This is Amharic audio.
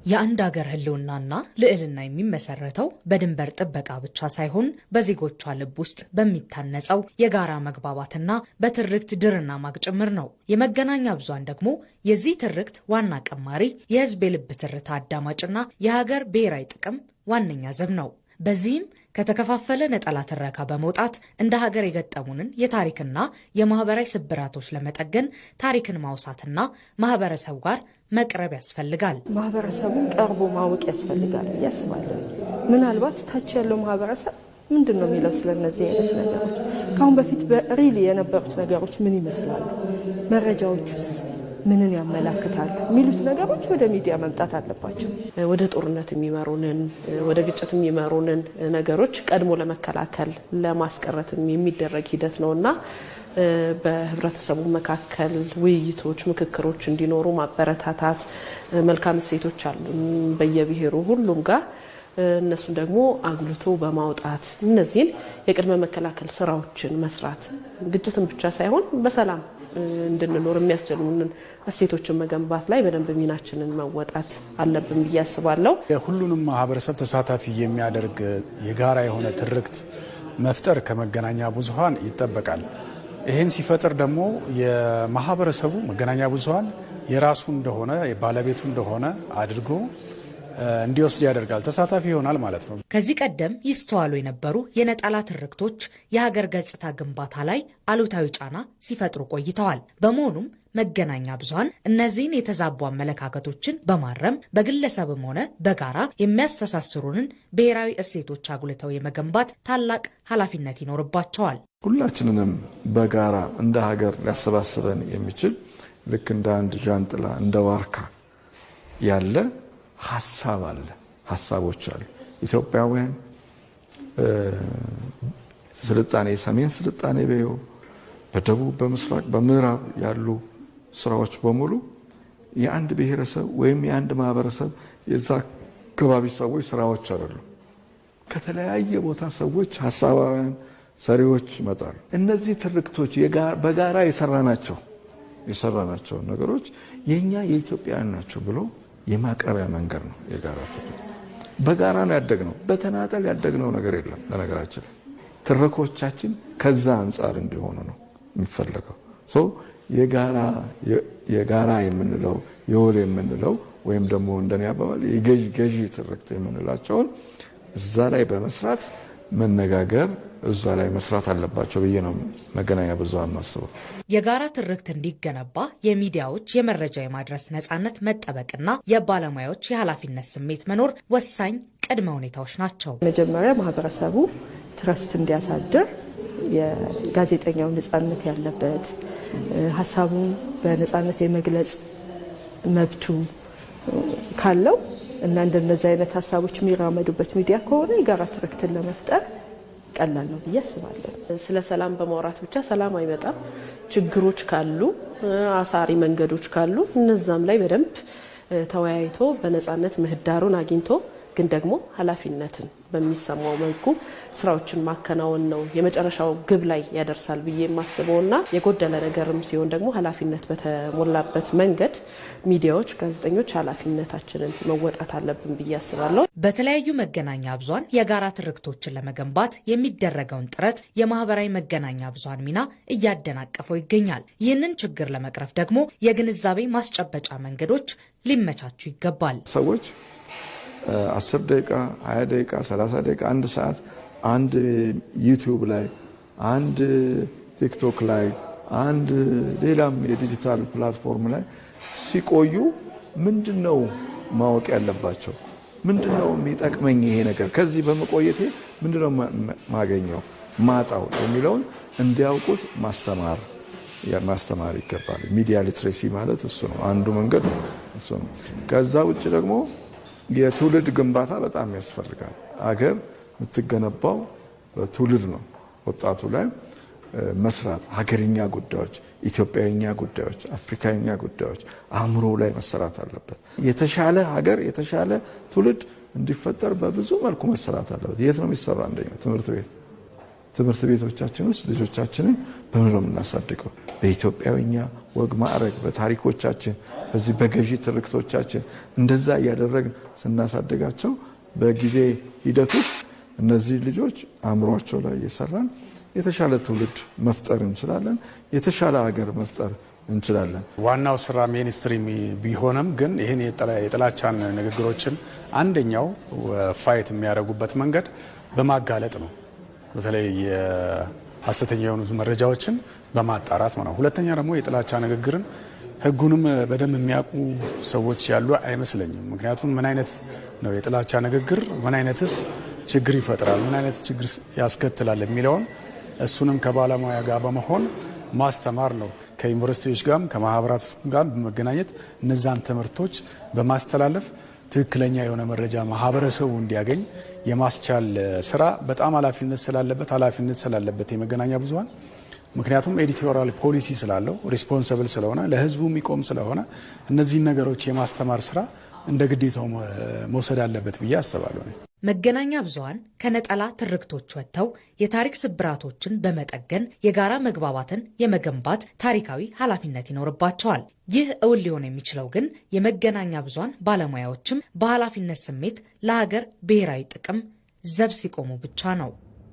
የአንድ ሀገር ህልውናና ልዕልና የሚመሰረተው በድንበር ጥበቃ ብቻ ሳይሆን በዜጎቿ ልብ ውስጥ በሚታነጸው የጋራ መግባባትና በትርክት ድርና ማግ ጭምር ነው። የመገናኛ ብዙሃን ደግሞ የዚህ ትርክት ዋና ቀማሪ፣ የህዝብ የልብ ትርታ አዳማጭና የሀገር ብሔራዊ ጥቅም ዋነኛ ዘብ ነው። በዚህም ከተከፋፈለ ነጠላ ትረካ በመውጣት እንደ ሀገር የገጠሙንን የታሪክና የማህበራዊ ስብራቶች ለመጠገን ታሪክን ማውሳትና ማህበረሰቡ ጋር መቅረብ ያስፈልጋል። ማህበረሰቡን ቀርቦ ማወቅ ያስፈልጋል ያስባለሁ። ምናልባት ታች ያለው ማህበረሰብ ምንድነው የሚለው ስለነዚህ አይነት ነገሮች፣ ካሁን በፊት በሪሊ የነበሩት ነገሮች ምን ይመስላሉ፣ መረጃዎቹስ ምንን ያመላክታሉ የሚሉት ነገሮች ወደ ሚዲያ መምጣት አለባቸው። ወደ ጦርነት የሚመሩንን ወደ ግጭት የሚመሩንን ነገሮች ቀድሞ ለመከላከል ለማስቀረት የሚደረግ ሂደት ነውና በህብረተሰቡ መካከል ውይይቶች፣ ምክክሮች እንዲኖሩ ማበረታታት፣ መልካም እሴቶች አሉ በየብሔሩ ሁሉም ጋር እነሱን ደግሞ አጉልቶ በማውጣት እነዚህን የቅድመ መከላከል ስራዎችን መስራት ግጭትን ብቻ ሳይሆን በሰላም እንድንኖር የሚያስችሉንን እሴቶችን መገንባት ላይ በደንብ ሚናችንን መወጣት አለብን ብዬ አስባለሁ። ሁሉንም ማህበረሰብ ተሳታፊ የሚያደርግ የጋራ የሆነ ትርክት መፍጠር ከመገናኛ ብዙሃን ይጠበቃል። ይህን ሲፈጥር ደግሞ የማህበረሰቡ መገናኛ ብዙሃን የራሱ እንደሆነ ባለቤቱ እንደሆነ አድርጎ እንዲወስድ ያደርጋል፣ ተሳታፊ ይሆናል ማለት ነው። ከዚህ ቀደም ይስተዋሉ የነበሩ የነጠላ ትርክቶች የሀገር ገጽታ ግንባታ ላይ አሉታዊ ጫና ሲፈጥሩ ቆይተዋል። በመሆኑም መገናኛ ብዙሃን እነዚህን የተዛቡ አመለካከቶችን በማረም በግለሰብም ሆነ በጋራ የሚያስተሳስሩንን ብሔራዊ እሴቶች አጉልተው የመገንባት ታላቅ ኃላፊነት ይኖርባቸዋል። ሁላችንንም በጋራ እንደ ሀገር ሊያሰባስበን የሚችል ልክ እንደ አንድ ዣንጥላ እንደ ዋርካ ያለ ሀሳብ አለ፣ ሀሳቦች አሉ። ኢትዮጵያውያን ስልጣኔ፣ ሰሜን ስልጣኔ በይው፣ በደቡብ፣ በምስራቅ፣ በምዕራብ ያሉ ስራዎች በሙሉ የአንድ ብሔረሰብ ወይም የአንድ ማህበረሰብ የዛ አካባቢ ሰዎች ስራዎች አይደሉም። ከተለያየ ቦታ ሰዎች ሀሳባውያን ሰሪዎች ይመጣሉ። እነዚህ ትርክቶች በጋራ የሰራናቸው ነገሮች የኛ የኢትዮጵያውያን ናቸው ብሎ የማቅረቢያ መንገድ ነው። የጋራ ትርክት በጋራ ነው ያደግነው፣ በተናጠል ያደግነው ነገር የለም። ለነገራችን ትርኮቻችን ከዛ አንጻር እንዲሆኑ ነው የሚፈለገው። የጋራ የምንለው የወል የምንለው ወይም ደግሞ እንደኔ አባባል የገዢ ትርክት የምንላቸውን እዛ ላይ በመስራት መነጋገር እዛ ላይ መስራት አለባቸው ብዬ ነው መገናኛ ብዙሃን ማስበው። የጋራ ትርክት እንዲገነባ የሚዲያዎች የመረጃ የማድረስ ነፃነት መጠበቅና የባለሙያዎች የኃላፊነት ስሜት መኖር ወሳኝ ቅድመ ሁኔታዎች ናቸው። መጀመሪያ ማህበረሰቡ ትረስት እንዲያሳድር የጋዜጠኛው ነፃነት ያለበት ሀሳቡን በነፃነት የመግለጽ መብቱ ካለው እና እንደነዚህ አይነት ሀሳቦች የሚራመዱበት ሚዲያ ከሆነ የጋራ ትርክትን ለመፍጠር ቀላል ነው ብዬ አስባለሁ። ስለ ሰላም በማውራት ብቻ ሰላም አይመጣም። ችግሮች ካሉ፣ አሳሪ መንገዶች ካሉ እነዛም ላይ በደንብ ተወያይቶ በነፃነት ምህዳሩን አግኝቶ ግን ደግሞ ኃላፊነትን በሚሰማው መልኩ ስራዎችን ማከናወን ነው የመጨረሻው ግብ ላይ ያደርሳል ብዬ የማስበውና የጎደለ ነገርም ሲሆን ደግሞ ኃላፊነት በተሞላበት መንገድ ሚዲያዎች፣ ጋዜጠኞች ኃላፊነታችንን መወጣት አለብን ብዬ አስባለሁ። በተለያዩ መገናኛ ብዙሃን የጋራ ትርክቶችን ለመገንባት የሚደረገውን ጥረት የማህበራዊ መገናኛ ብዙሃን ሚና እያደናቀፈው ይገኛል። ይህንን ችግር ለመቅረፍ ደግሞ የግንዛቤ ማስጨበጫ መንገዶች ሊመቻቹ ይገባል። ሰዎች 10 ደቂቃ 20 ደቂቃ 30 ደቂቃ 1 ሰዓት አንድ ዩቲዩብ ላይ አንድ ቲክቶክ ላይ አንድ ሌላም የዲጂታል ፕላትፎርም ላይ ሲቆዩ ምንድነው ማወቅ ያለባቸው? ምንድነው የሚጠቅመኝ ይሄ ነገር ከዚህ በመቆየቴ ምንድነው ማገኘው ማጣው የሚለውን እንዲያውቁት ማስተማር ይገባል። ሚዲያ ሊትሬሲ ማለት እሱ ነው፣ አንዱ መንገድ እሱ ነው። ከዛ ውጭ ደግሞ የትውልድ ግንባታ በጣም ያስፈልጋል። አገር የምትገነባው በትውልድ ነው። ወጣቱ ላይ መስራት፣ ሀገርኛ ጉዳዮች፣ ኢትዮጵያዊኛ ጉዳዮች፣ አፍሪካዊኛ ጉዳዮች አእምሮ ላይ መሰራት አለበት። የተሻለ ሀገር፣ የተሻለ ትውልድ እንዲፈጠር በብዙ መልኩ መሰራት አለበት። የት ነው የሚሰራው? አንደኛው ትምህርት ቤት ትምህርት ቤቶቻችን ውስጥ ልጆቻችንን በምን ነው የምናሳድገው? በኢትዮጵያዊኛ ወግ ማዕረግ፣ በታሪኮቻችን፣ በዚህ በገዢ ትርክቶቻችን እንደዛ እያደረግን ስናሳድጋቸው በጊዜ ሂደት ውስጥ እነዚህ ልጆች አእምሯቸው ላይ እየሰራን የተሻለ ትውልድ መፍጠር እንችላለን። የተሻለ ሀገር መፍጠር እንችላለን። ዋናው ስራ ሚኒስትሪ ቢሆንም ግን ይህን የጥላቻን ንግግሮችን አንደኛው ፋይት የሚያደርጉበት መንገድ በማጋለጥ ነው። በተለይ የሐሰተኛ የሆኑ መረጃዎችን በማጣራት ነው። ሁለተኛ ደግሞ የጥላቻ ንግግርን ሕጉንም በደንብ የሚያውቁ ሰዎች ያሉ አይመስለኝም። ምክንያቱም ምን አይነት ነው የጥላቻ ንግግር፣ ምን አይነትስ ችግር ይፈጥራል፣ ምን አይነት ችግር ያስከትላል የሚለውን እሱንም ከባለሙያ ጋር በመሆን ማስተማር ነው። ከዩኒቨርሲቲዎች ጋርም ከማህበራት ጋር በመገናኘት እነዛን ትምህርቶች በማስተላለፍ ትክክለኛ የሆነ መረጃ ማህበረሰቡ እንዲያገኝ የማስቻል ስራ በጣም ኃላፊነት ስላለበት የመገናኛ ብዙሃን ምክንያቱም ኤዲቶሪያል ፖሊሲ ስላለው ሪስፖንሲብል ስለሆነ ለህዝቡ የሚቆም ስለሆነ እነዚህን ነገሮች የማስተማር ስራ እንደ ግዴታው መውሰድ አለበት ብዬ አስባለሁ። መገናኛ ብዙሃን ከነጠላ ትርክቶች ወጥተው የታሪክ ስብራቶችን በመጠገን የጋራ መግባባትን የመገንባት ታሪካዊ ኃላፊነት ይኖርባቸዋል። ይህ እውን ሊሆን የሚችለው ግን የመገናኛ ብዙሃን ባለሙያዎችም በኃላፊነት ስሜት ለሀገር ብሔራዊ ጥቅም ዘብ ሲቆሙ ብቻ ነው።